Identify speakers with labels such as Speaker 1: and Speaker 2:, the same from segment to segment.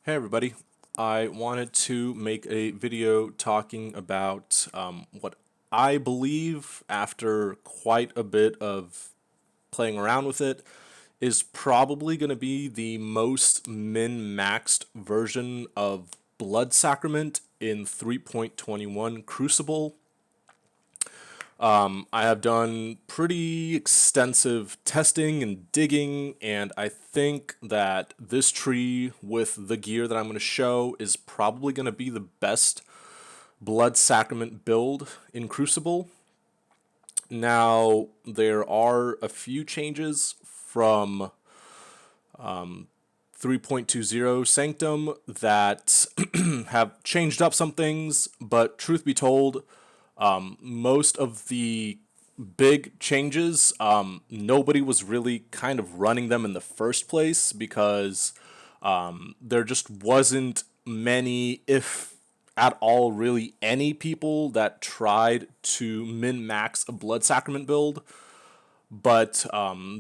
Speaker 1: Hey everybody, I wanted to make a video talking about what I believe, after quite a bit of playing around with it, is probably going to be the most min-maxed version of Blood Sacrament in 3.21 Crucible. I have done pretty extensive testing and digging, and I think that this tree with the gear that I'm going to show is probably going to be the best Blood Sacrament build in Crucible. Now, there are a few changes from 3.20 Sanctum that have changed up some things, but truth be told, most of the big changes, nobody was really kind of running them in the first place because there just wasn't many, if at all, really any people that tried to min-max a Blood Sacrament build. But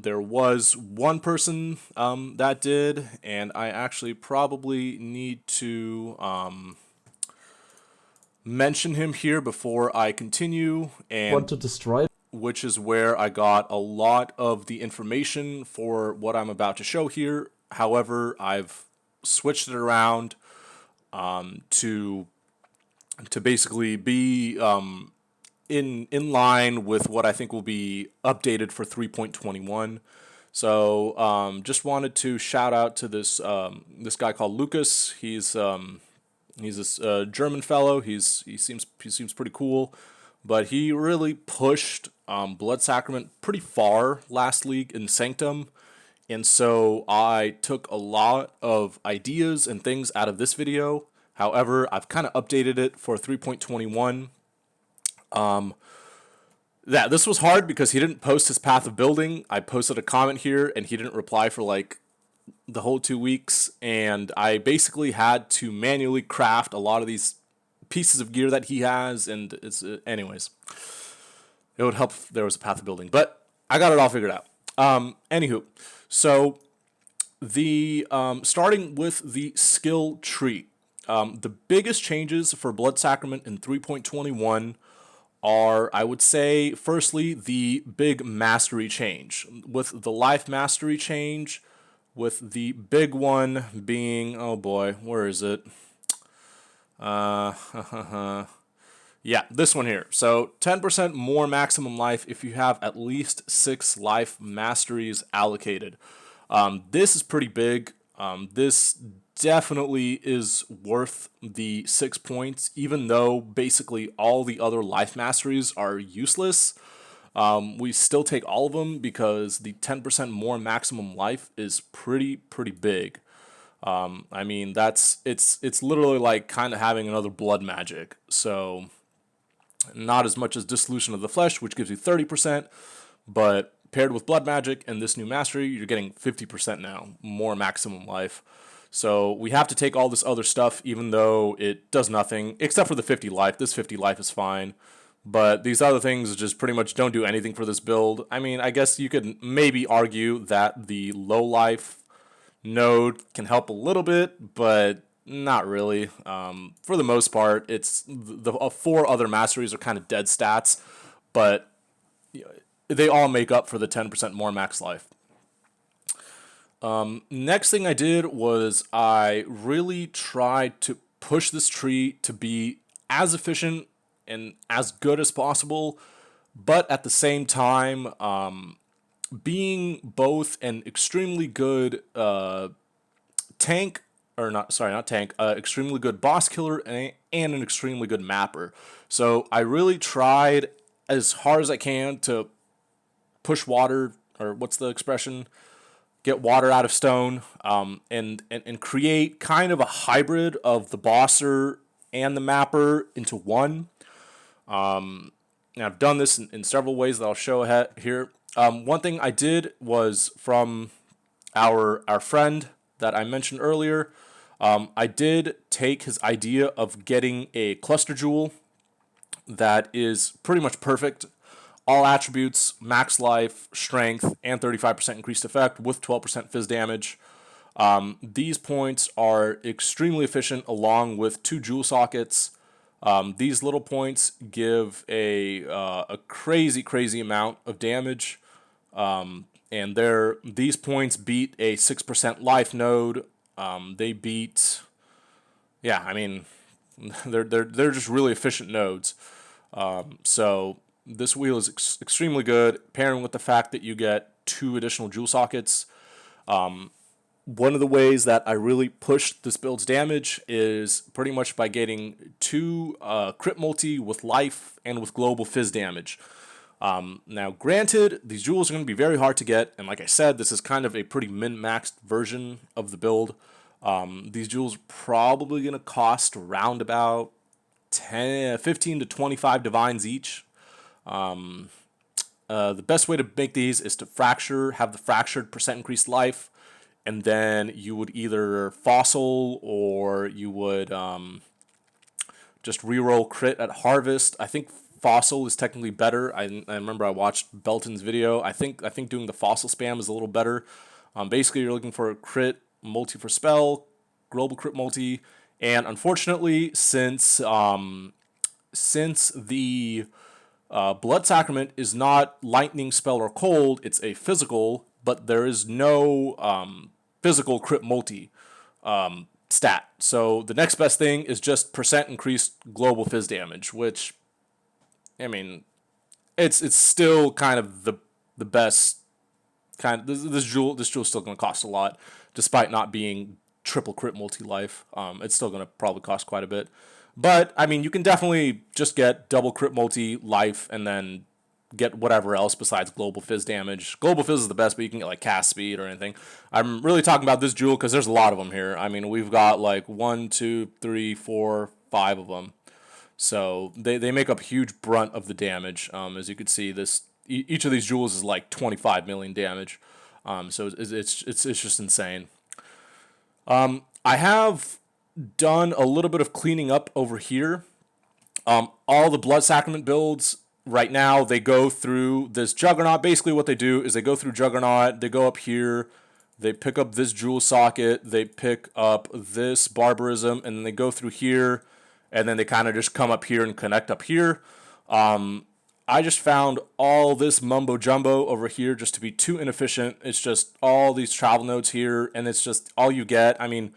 Speaker 1: there was one person that did, and I actually probably need to mention him here before I continue,
Speaker 2: Want
Speaker 1: and
Speaker 2: to destroy?
Speaker 1: which is where I got a lot of the information for what I'm about to show here. However, I've switched it around to basically be in line with what I think will be updated for 3.21. So just wanted to shout out to this guy called Lucas. He's this German fellow. He seems pretty cool, but he really pushed Blood Sacrament pretty far last league in Sanctum, and so I took a lot of ideas and things out of this video. However, I've kind of updated it for 3.21. Yeah, this was hard because he didn't post his path of building. I posted a comment here and he didn't reply for like the whole 2 weeks, and I basically had to manually craft a lot of these pieces of gear that he has, and it's anyways, it would help if there was a path of building, but I got it all figured out. Anywho, so the starting with the skill tree, the biggest changes for Blood Sacrament in 3.21 are, I would say, firstly, the big mastery change. With the life mastery change, with the big one being, oh boy, where is it? Uh, yeah, this one here. So 10% more maximum life if you have at least 6 life masteries allocated. This is pretty big. This definitely is worth the 6 points, even though basically all the other life masteries are useless. We still take all of them because the 10% more maximum life is pretty big. I mean, it's literally like kind of having another blood magic. So not as much as Dissolution of the Flesh, which gives you 30%, but paired with blood magic and this new mastery, you're getting 50% now, more maximum life. So we have to take all this other stuff, even though it does nothing, except for the 50 life. This 50 life is fine. But these other things just pretty much don't do anything for this build. I mean, I guess you could maybe argue that the low life node can help a little bit, but not really. For the most part, it's the 4 other masteries are kind of dead stats, but they all make up for the 10% more max life. Next thing I did was I really tried to push this tree to be as efficient and as good as possible, but at the same time, being both an extremely good tank, or not, sorry, not tank, extremely good boss killer and an extremely good mapper. So I really tried as hard as I can to push water, or what's the expression? Get water out of stone, and create kind of a hybrid of the bosser and the mapper into one. And I've done this in several ways that I'll show here. One thing I did was from our friend that I mentioned earlier. I did take his idea of getting a cluster jewel that is pretty much perfect. All attributes, max life, strength, and 35% increased effect with 12% fizz damage. These points are extremely efficient along with 2 jewel sockets. These little points give a crazy, crazy amount of damage. And these points beat a 6% life node. They beat, yeah, I mean, they're just really efficient nodes. So this wheel is extremely good, pairing with the fact that you get 2 additional jewel sockets. One of the ways that I really push this build's damage is pretty much by getting 2 crit multi with life and with global fizz damage. Now, granted, these jewels are going to be very hard to get, and like I said, this is kind of a pretty min-maxed version of the build. These jewels are probably going to cost around about 15 to 25 divines each. The best way to make these is to have the fractured percent increased life, and then you would either fossil or you would just reroll crit at harvest. I think fossil is technically better. I remember I watched Belton's video. I think doing the fossil spam is a little better. Basically, you're looking for a crit multi for spell, global crit multi, and unfortunately, since the Blood Sacrament is not lightning spell or cold, it's a physical, but there is no physical crit multi stat. So the next best thing is just percent increased global fizz damage, which, I mean, it's still kind of the best kind of this jewel. This jewel is still going to cost a lot, despite not being triple crit multi life. It's still going to probably cost quite a bit. But I mean, you can definitely just get double crit multi life and then get whatever else besides global fizz damage. Global fizz is the best, but you can get like cast speed or anything. I'm really talking about this jewel because there's a lot of them here. I mean, we've got like 1, 2, 3, 4, 5 of them. So they make up a huge brunt of the damage. As you can see, each of these jewels is like 25 million damage. So it's just insane. I have done a little bit of cleaning up over here. All the Blood Sacrament builds right now, they go through this Juggernaut. Basically what they do is they go through Juggernaut, they go up here, they pick up this jewel socket, they pick up this barbarism, and then they go through here, and then they kind of just come up here and connect up here. I just found all this mumbo jumbo over here just to be too inefficient. It's just all these travel nodes here, and it's just all you get. I mean,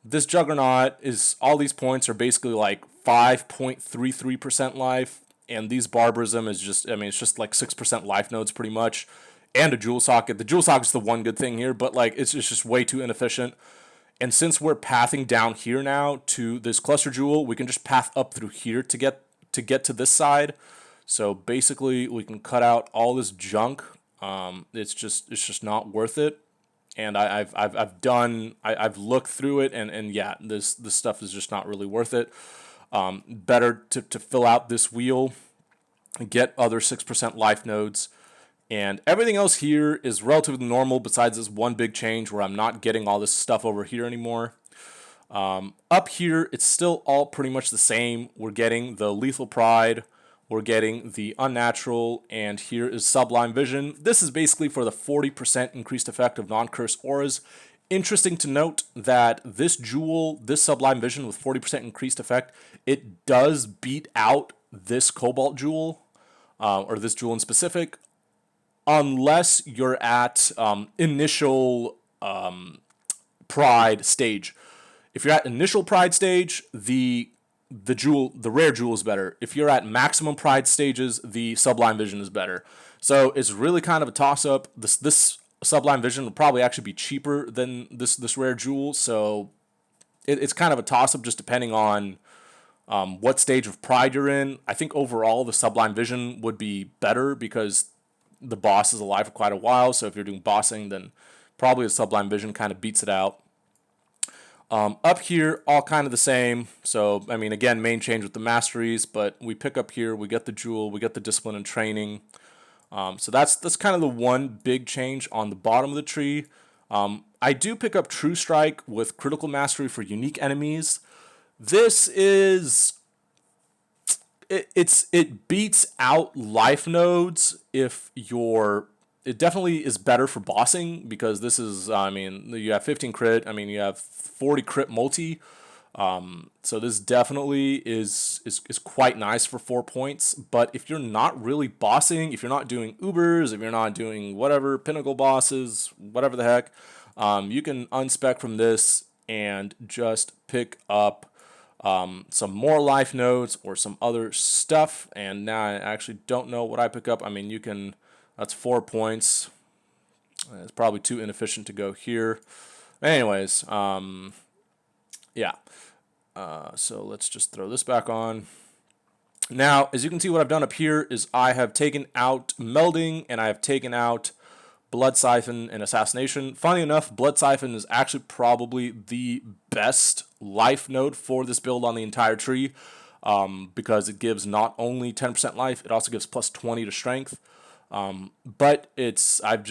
Speaker 1: this Juggernaut is, all these points are basically like 5.33% life, and these barbarism is just, I mean, it's just like 6% life nodes pretty much, and a jewel socket. The jewel socket's the one good thing here, but like it's just way too inefficient. And since we're pathing down here now to this cluster jewel, we can just path up through here to get to this side. So basically, we can cut out all this junk. It's just not worth it. And I've looked through it, and yeah, this stuff is just not really worth it. Better to fill out this wheel, get other 6% life nodes, and everything else here is relatively normal besides this one big change where I'm not getting all this stuff over here anymore. Up here, it's still all pretty much the same. We're getting the Lethal Pride, we're getting the Unnatural, and here is Sublime Vision. This is basically for the 40% increased effect of non-curse auras. Interesting to note that this jewel, this Sublime Vision with 40% increased effect, it does beat out this Cobalt jewel, or this jewel in specific, unless you're at initial Pride stage. If you're at initial Pride stage, the rare jewel is better. If you're at maximum Pride stages, the Sublime Vision is better. So it's really kind of a toss-up. This Sublime Vision will probably actually be cheaper than this rare jewel, so it's kind of a toss-up just depending on what stage of Pride you're in. I think overall the Sublime Vision would be better because the boss is alive for quite a while, so if you're doing bossing, then probably the Sublime Vision kind of beats it out. Up here, all kind of the same. So, I mean, again, main change with the masteries, but we pick up here, we get the jewel, we get the discipline and training. So that's kind of the one big change on the bottom of the tree. I do pick up True Strike with critical mastery for unique enemies. This is... It beats out life nodes if you're It definitely is better for bossing because this is, I mean, you have 15 crit. I mean, you have 40 crit multi. So this definitely is quite nice for 4 points. But if you're not really bossing, if you're not doing Ubers, if you're not doing whatever pinnacle bosses, whatever the heck, you can unspec from this and just pick up some more life nodes or some other stuff. And now I actually don't know what I pick up. I mean, you can. That's 4 points. It's probably too inefficient to go here. Anyways, yeah. So let's just throw this back on. Now, as you can see, what I've done up here is I have taken out melding and I have taken out blood siphon and assassination. Funny enough, blood siphon is actually probably the best life node for this build on the entire tree, because it gives not only 10% life, it also gives plus 20 to strength. But I've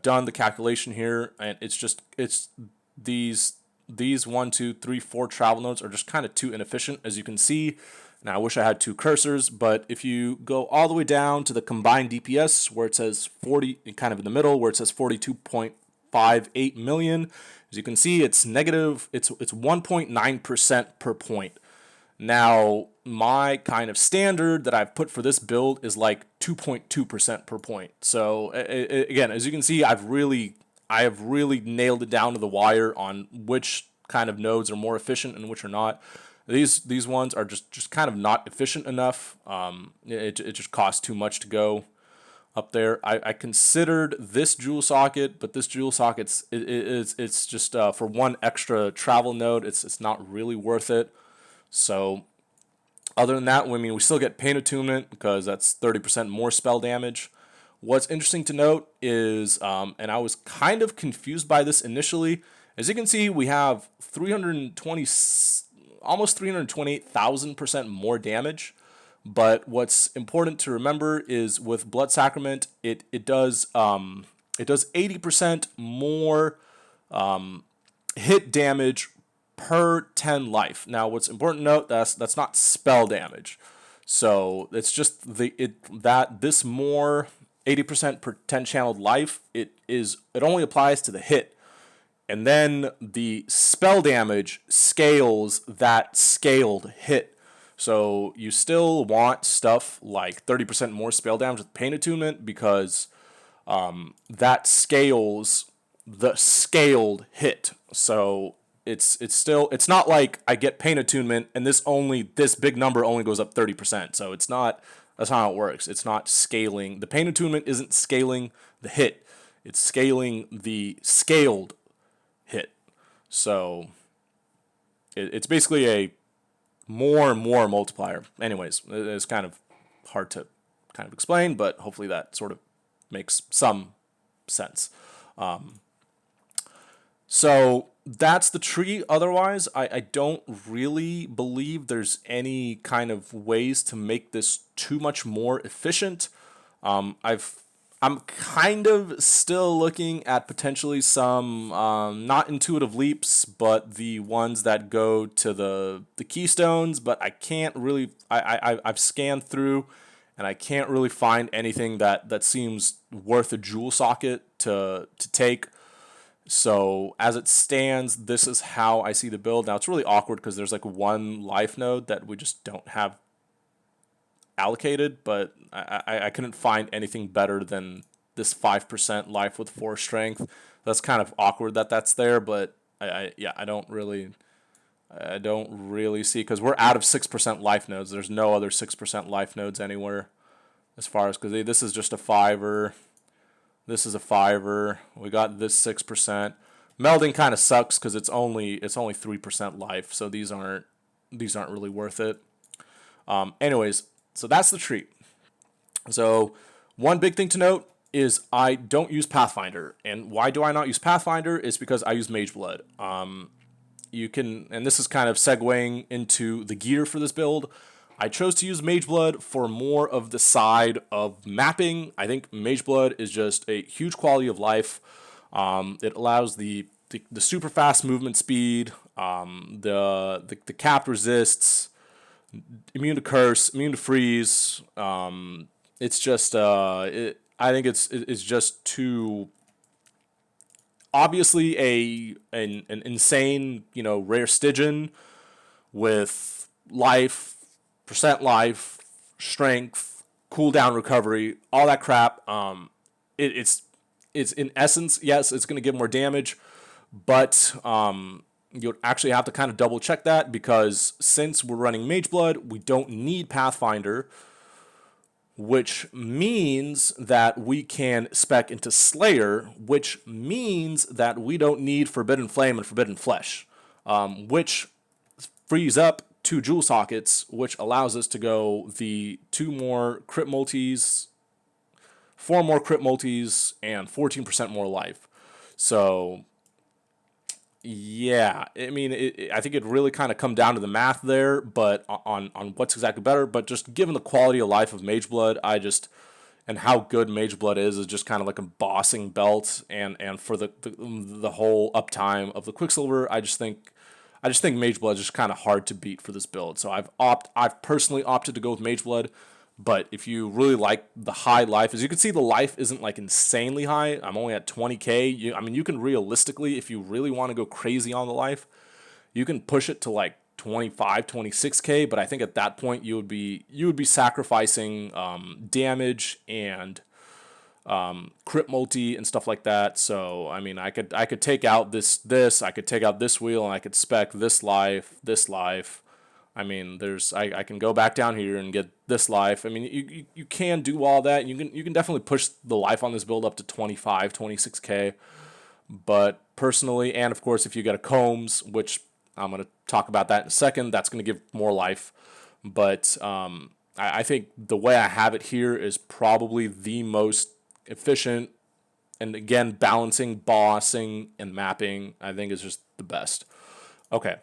Speaker 1: done the calculation here, and it's these 1, 2, 3, 4 travel nodes are just kind of too inefficient, as you can see. Now I wish I had 2 cursors, but if you go all the way down to the combined DPS where it says 40, kind of in the middle where it says 42.58 million, as you can see, it's negative. It's 1.9% per point. Now, my kind of standard that I've put for this build is like 2.2% per point. So again, as you can see, I have really nailed it down to the wire on which kind of nodes are more efficient and which are not. These ones are just kind of not efficient enough. It just costs too much to go up there. I considered this jewel socket, but this jewel socket's it's just for one extra travel node. It's not really worth it. So other than that, I mean, we still get pain attunement because that's 30% more spell damage. What's interesting to note is, and I was kind of confused by this initially, as you can see, we have 320, almost 328,000% more damage. But what's important to remember is with Blood Sacrament, it does 80% more hit damage per 10 life. Now, what's important to note, that's not spell damage. So it's just this more 80% per 10 channeled life, it only applies to the hit. And then the spell damage scales that scaled hit. So you still want stuff like 30% more spell damage with pain attunement because that scales the scaled hit. So it's not like I get pain attunement and this big number only goes up 30%. So that's not how it works. It's not scaling. The pain attunement isn't scaling the hit. It's scaling the scaled hit. So it's basically a more and more multiplier. Anyways, it's kind of hard to kind of explain, but hopefully that sort of makes some sense. So that's the tree. Otherwise, I don't really believe there's any kind of ways to make this too much more efficient. I'm kind of still looking at potentially some not intuitive leaps, but the ones that go to the keystones. But I can't really. I've scanned through, and I can't really find anything that seems worth a jewel socket to take. So as it stands, this is how I see the build. Now it's really awkward because there's like one life node that we just don't have allocated, but I couldn't find anything better than this 5% life with 4 strength. That's kind of awkward that's there, but I don't really see, because we're out of 6% life nodes. There's no other 6% life nodes anywhere as far as, because this is just a 5er. This is a 5er. We got this 6%. Melding kind of sucks because it's only 3% life, so these aren't really worth it. Anyways, so that's the tree. So one big thing to note is I don't use Pathfinder, and why do I not use Pathfinder? Is because I use Mageblood. You can, and this is kind of segueing into the gear for this build. I chose to use Mageblood for more of the side of mapping. I think Mageblood is just a huge quality of life. It allows the super fast movement speed, the capped resists, immune to curse, immune to freeze. It's just I think it's just too obviously an insane, rare Stygian with life, percent life, strength, cooldown recovery, all that crap. It's in essence, yes, it's going to give more damage, but you'll actually have to kind of double check that, because since we're running Mage Blood, we don't need Pathfinder, which means that we can spec into Slayer, which means that we don't need Forbidden Flame and Forbidden Flesh, which frees up 2 Jewel Sockets, which allows us to go the 2 more crit multis, 4 more crit multis, and 14% more life. So yeah, I mean, I think it really kind of come down to the math there, but on what's exactly better. But just given the quality of life of Mage Blood, and how good Mage Blood is just kind of like a bossing belt, and for the whole uptime of the Quicksilver, I just think Mage Blood is just kind of hard to beat for this build. So I've personally opted to go with Mage Blood. But if you really like the high life, as you can see, the life isn't like insanely high. I'm only at 20k. You can realistically, if you really want to go crazy on the life, you can push it to like 25, 26k. But I think at that point you would be sacrificing damage and crit multi and stuff like that. So I mean, I could take out this, I could take out this wheel, and I could spec this life. I mean, I can go back down here and get this life. I mean, you can do all that. You can definitely push the life on this build up to 25, 26k. But personally, and of course, if you get a Combs, which I'm going to talk about that in a second, that's going to give more life. But I think the way I have it here is probably the most efficient. And again, balancing, bossing, and mapping, I think is just the best. Okay.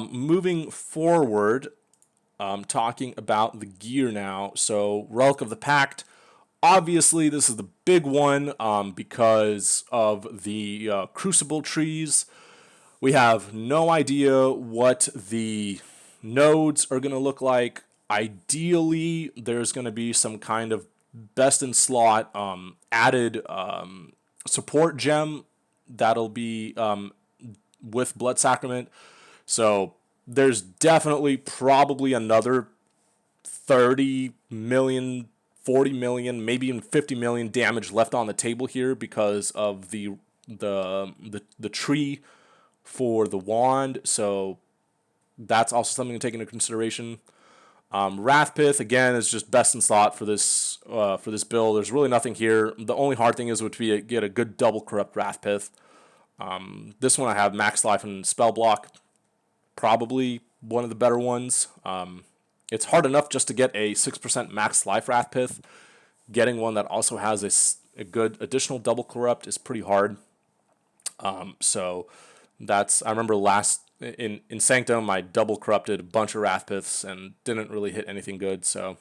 Speaker 1: Moving forward, talking about the gear now. So, Relic of the Pact. Obviously, this is the big one because of the Crucible trees. We have no idea what the nodes are going to look like. Ideally, there's going to be some kind of best in slot added support gem that'll be with Blood Sacrament. So there's definitely probably another 30 million, 40 million, maybe even 50 million damage left on the table here because of the tree for the wand. So that's also something to take into consideration. Wrathpith again is just best in slot for this build. There's really nothing here. The only hard thing would be to get a good double corrupt Wrathpith. This one I have max life and spell block. Probably one of the better ones. It's hard enough just to get a 6% max life Wrathpith. Getting one that also has a good additional double corrupt is pretty hard. So I remember last in Sanctum I double corrupted a bunch of Wrathpiths and didn't really hit anything good. So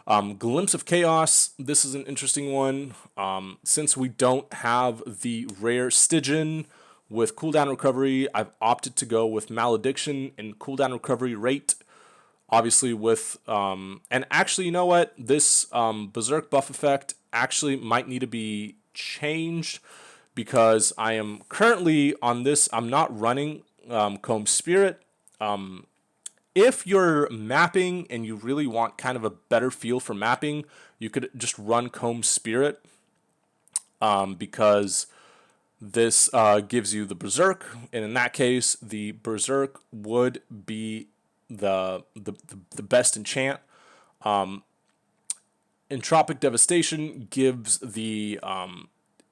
Speaker 1: Glimpse of Chaos, this is an interesting one. Since we don't have the rare Stygian with cooldown recovery, I've opted to go with Malediction and cooldown recovery rate. Obviously with, and actually, you know what? This Berserk buff effect actually might need to be changed because I am currently on this, I'm not running Comb Spirit. If you're mapping and you really want kind of a better feel for mapping, you could just run Comb Spirit because this gives you the Berserk, and in that case, the Berserk would be the best enchant. Entropic Devastation gives the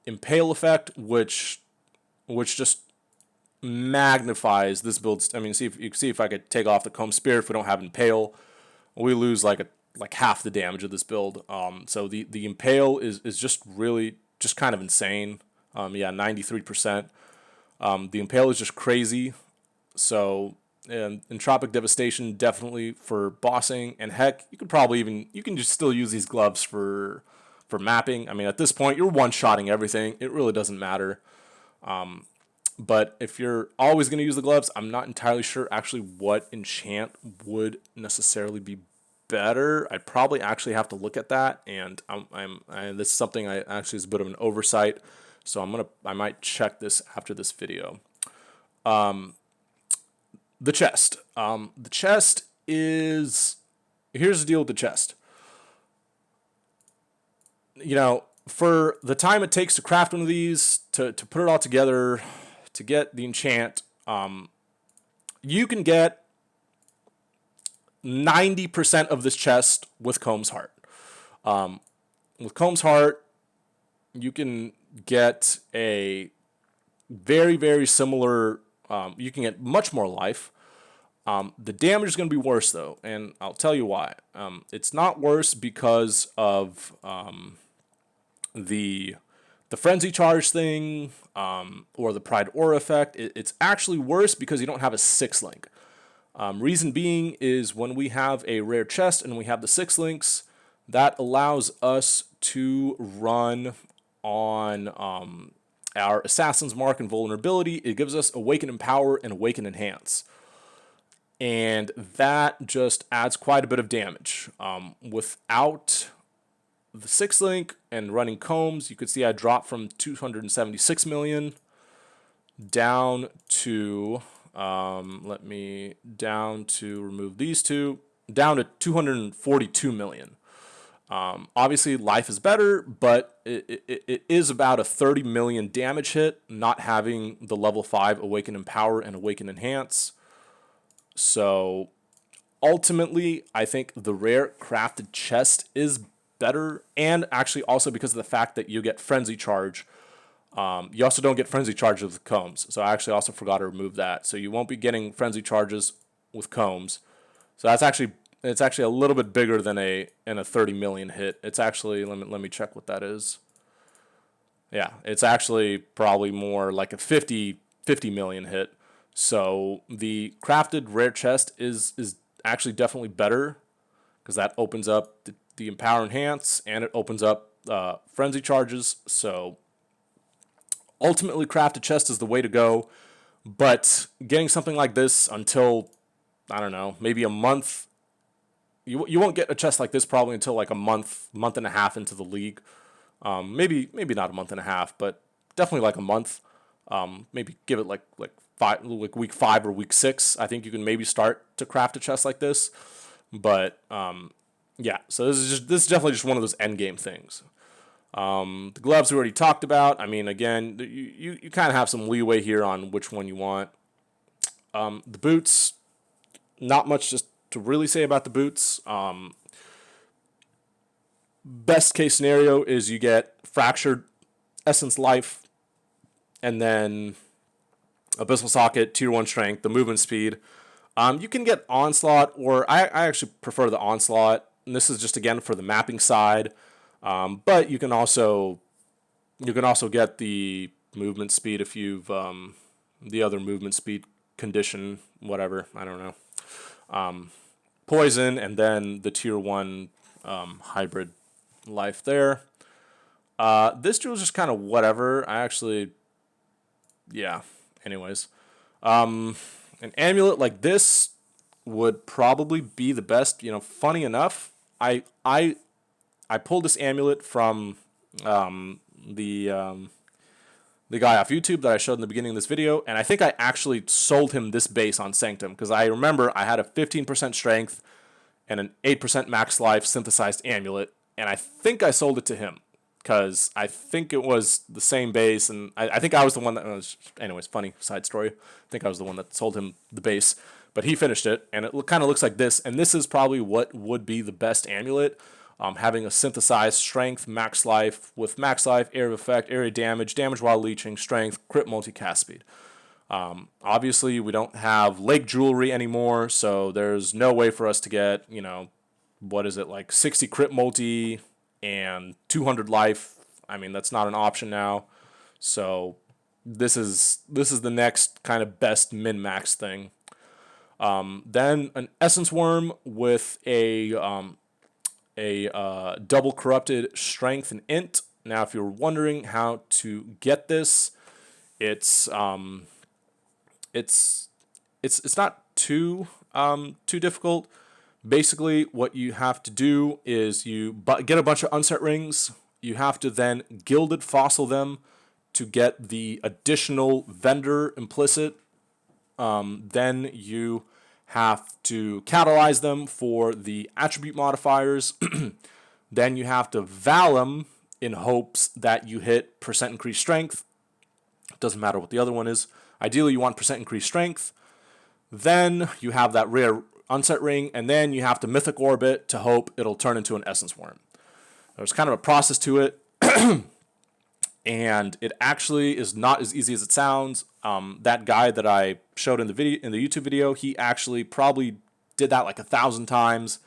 Speaker 1: Impale effect, which just magnifies this build. I mean, you can see if I could take off the Comb Spear, if we don't have Impale, we lose like half the damage of this build. So the Impale is just really just kind of insane. 93%. The Impale is just crazy. So, and Entropic Devastation definitely for bossing, and heck, you can just still use these gloves for mapping. I mean, at this point, you're one-shotting everything. It really doesn't matter. But if you're always going to use the gloves, I'm not entirely sure actually what enchant would necessarily be better. I'd probably actually have to look at that, and this is something I actually is a bit of an oversight, so I might check this after this video. The chest. The chest is, here's the deal with the chest. You know, for the time it takes to craft one of these, to put it all together, to get the enchant, you can get 90% of this chest with Comb's Heart. With Comb's Heart, you can get a very, very similar, you can get much more life. The damage is going to be worse, though, and I'll tell you why. It's not worse because of the Frenzy Charge thing or the Pride Aura effect. It's actually worse because you don't have a 6-link. Reason being is when we have a rare chest and we have the 6 links, that allows us to run on our Assassin's Mark and Vulnerability. It gives us Awaken Empower and Awaken Enhance. And that just adds quite a bit of damage. Without the 6-link and running Combs, you could see I dropped from 276 million down to, down to remove these two, down to 242 million. Obviously, life is better, but it is about a 30 million damage hit, not having the level 5 Awaken Empower and Awaken Enhance. So, ultimately, I think the rare crafted chest is better, and actually also because of the fact that you get Frenzy Charge. You also don't get Frenzy Charge with Combs, so I actually also forgot to remove that. So you won't be getting Frenzy Charges with Combs. So it's actually a little bit bigger than a 30 million hit. It's actually, let me check what that is. Yeah, it's actually probably more like a 50 million hit. So the crafted rare chest is actually definitely better because that opens up the Empower Enhance and it opens up Frenzy Charges. So ultimately, crafted chest is the way to go. But getting something like this until, I don't know, maybe a month. You won't get a chest like this probably until like a month and a half into the league. Maybe not a month and a half, but definitely like a month. Maybe give it like week 5 or week 6. I think you can maybe start to craft a chest like this. But yeah, so this is definitely just one of those end game things. The gloves we already talked about. I mean, again, you kind of have some leeway here on which one you want. The boots, not much just to really say about the boots. Best case scenario is you get Fractured Essence Life, and then Abyssal Socket, Tier 1 Strength, the movement speed. You can get Onslaught, or I actually prefer the Onslaught, and this is just, again, for the mapping side. But you can also get the movement speed if you've the other movement speed condition, whatever, I don't know. Poison, and then the Tier 1 hybrid life there. This jewel is just kind of whatever. I actually, yeah, anyways. An amulet like this would probably be the best. You know, funny enough, I pulled this amulet from the guy off YouTube that I showed in the beginning of this video, and I think I actually sold him this base on Sanctum, because I remember I had a 15% strength and an 8% max life synthesized amulet, and I think I sold it to him, because I think it was the same base, and I think I was the one that was, anyways, funny side story, I think I was the one that sold him the base, but he finished it, and it kind of looks like this, and this is probably what would be the best amulet. Having a synthesized strength, max life, with max life, area of effect, area damage, damage while leeching, strength, crit multicast speed. Obviously, we don't have Lake Jewelry anymore, so there's no way for us to get, you know, what is it, like 60 crit multi and 200 life. I mean, that's not an option now. So this is the next kind of best min-max thing. Then an Essence Worm with a double corrupted strength and int. Now, if you're wondering how to get this, it's not too difficult. Basically, what you have to do is you get a bunch of unset rings. You have to then gilded fossil them to get the additional vendor implicit. Then you have to catalyze them for the attribute modifiers. Then you have to val them in hopes that you hit percent increased strength. It doesn't matter what the other one is. Ideally, you want percent increased strength. Then you have that rare unset ring, and then you have to mythic orbit to hope it'll turn into an essence worm. There's kind of a process to it, and it actually is not as easy as it sounds. That guy that I showed in the YouTube video, he actually probably did that like 1,000 times,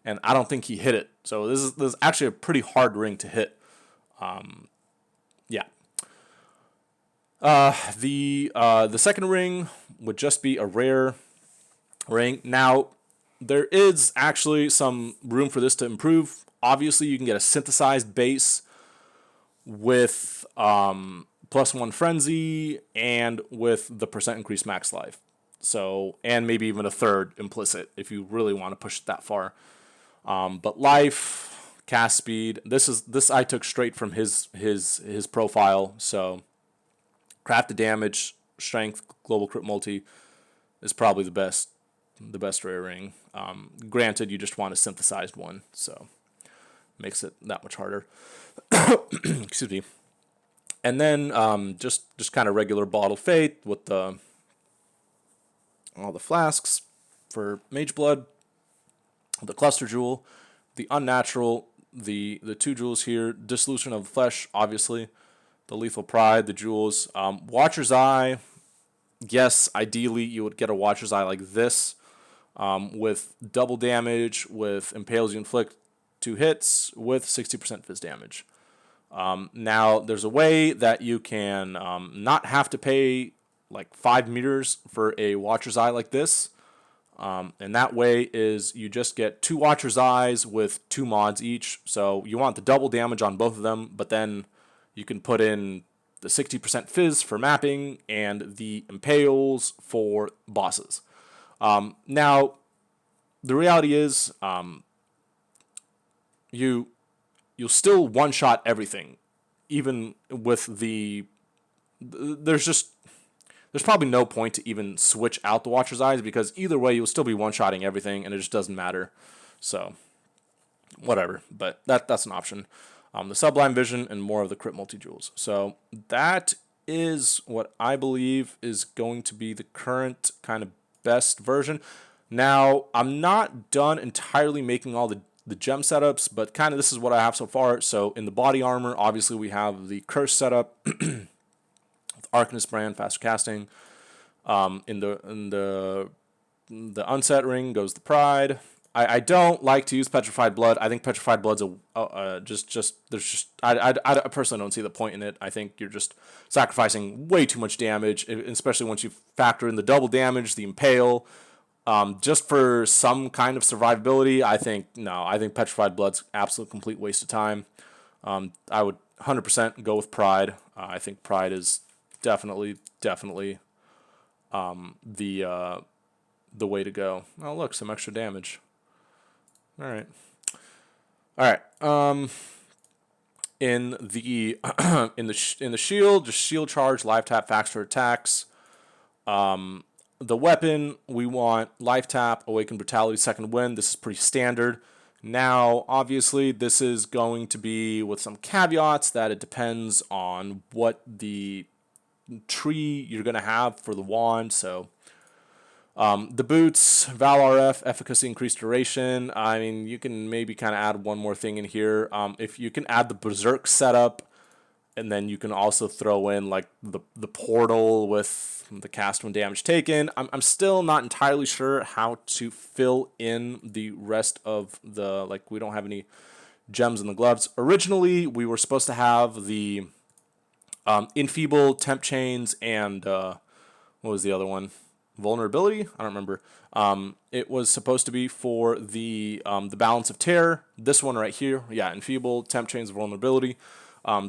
Speaker 1: and I don't think he hit it. So this is actually a pretty hard ring to hit. Yeah. The second ring would just be a rare ring. Now, there is actually some room for this to improve. Obviously, you can get a synthesized base with +1 frenzy and with the percent increased max life. So, and maybe even a third implicit if you really want to push it that far. But life, cast speed, this I took straight from his profile. So, crafted damage, strength, global crit multi is probably the best rare ring. Granted, you just want a synthesized one, so makes it that much harder. Excuse me. And then just kind of regular bottle fate with all the flasks for mage blood, the cluster jewel, the unnatural, the 2 jewels here, dissolution of the flesh, obviously, the lethal pride, the jewels, Watcher's Eye. Yes, ideally you would get a Watcher's Eye like this, with double damage, with impales you inflict 2 hits, with 60% fizz damage. Now, there's a way that you can not have to pay like 5 meters for a Watcher's Eye like this. And that way is you just get 2 Watcher's Eyes with 2 mods each. So you want the double damage on both of them, but then you can put in the 60% fizz for mapping and the impales for bosses. Now, the reality is you'll still one-shot everything, even with there's probably no point to even switch out the Watcher's Eyes, because either way you'll still be one-shotting everything and it just doesn't matter. So, whatever, but that's an option. The Sublime Vision and more of the crit multi-jewels. So that is what I believe is going to be the current kind of best version. Now, I'm not done entirely making all the gem setups, but kind of this is what I have so far. So in the body armor, obviously we have the curse setup with Arcanist brand, faster casting. In the unset ring goes the pride. I don't like to use Petrified Blood. I think Petrified Blood's I personally don't see the point in it. I think you're just sacrificing way too much damage, especially once you factor in the double damage, the impale. Just for some kind of survivability, I think Petrified Blood's absolute complete waste of time. I would 100% go with Pride. I think Pride is definitely the way to go. Oh, look, some extra damage. All right. In the in the shield, just shield charge, life tap, faster attacks. The weapon, we want life tap, awaken brutality, second wind. This is pretty standard. Now, obviously, this is going to be with some caveats that it depends on what the tree you're going to have for the wand. So, the boots, Val RF, efficacy, increased duration. I mean, you can maybe kind of add one more thing in here. If you can add the Berserk setup, and then you can also throw in like the portal with the cast when damage taken. I'm still not entirely sure how to fill in the rest of the, like, we don't have any gems in the gloves. Originally, we were supposed to have the enfeeble, temp chains, and what was the other one? Vulnerability? I don't remember. It was supposed to be for the balance of terror. This one right here, yeah, enfeeble, temp chains, vulnerability.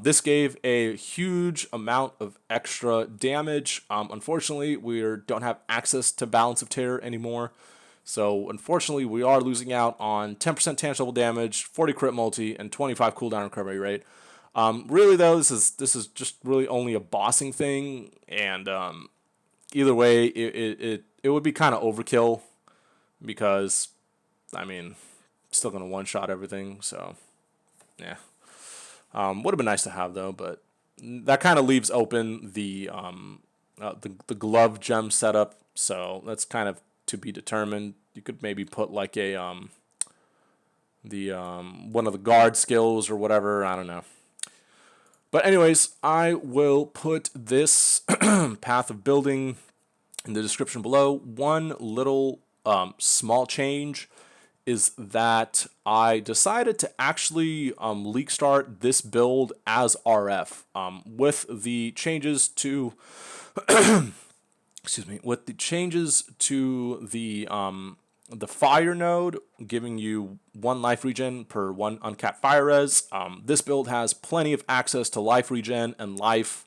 Speaker 1: This gave a huge amount of extra damage. Unfortunately, we don't have access to Balance of Terror anymore. So unfortunately, we are losing out on 10% tangible damage, 40 crit multi, and 25 cooldown recovery rate. Really though, this is just really only a bossing thing, and either way, it would be kind of overkill because, I mean, still gonna one shot everything. So yeah, would have been nice to have though, but that kind of leaves open the glove gem setup. So that's kind of to be determined. You could maybe put like a the one of the guard skills or whatever. I don't know. But anyways, I will put this path of building in the description below. One little small change is that I decided to actually leak start this build as RF with the changes to excuse me, with the changes to the fire node, giving you 1 life regen per 1 uncapped fire res. This build has plenty of access to life regen and life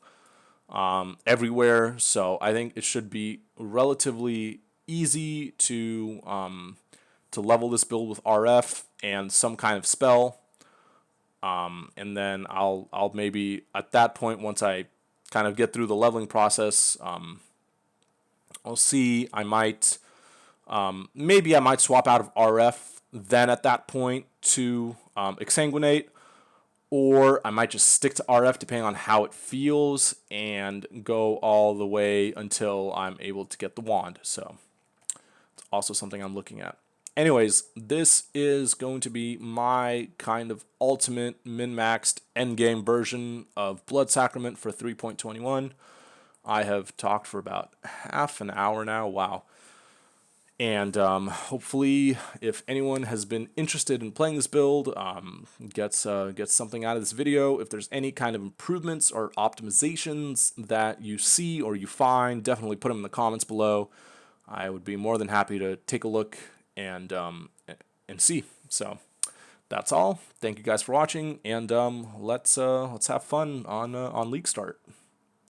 Speaker 1: everywhere, so I think it should be relatively easy to level this build with RF and some kind of spell. And then I'll maybe at that point, once I kind of get through the leveling process, I'll see. I might maybe I might swap out of RF then at that point to Exsanguinate, or I might just stick to RF depending on how it feels and go all the way until I'm able to get the wand. So it's also something I'm looking at. Anyways, this is going to be my kind of ultimate min-maxed endgame version of Blood Sacrament for 3.21. I have talked for about half an hour now. Wow. And hopefully, if anyone has been interested in playing this build, gets something out of this video. If there's any kind of improvements or optimizations that you see or you find, definitely put them in the comments below. I would be more than happy to take a look and see. So that's all. Thank you guys for watching, and let's have fun on League Start.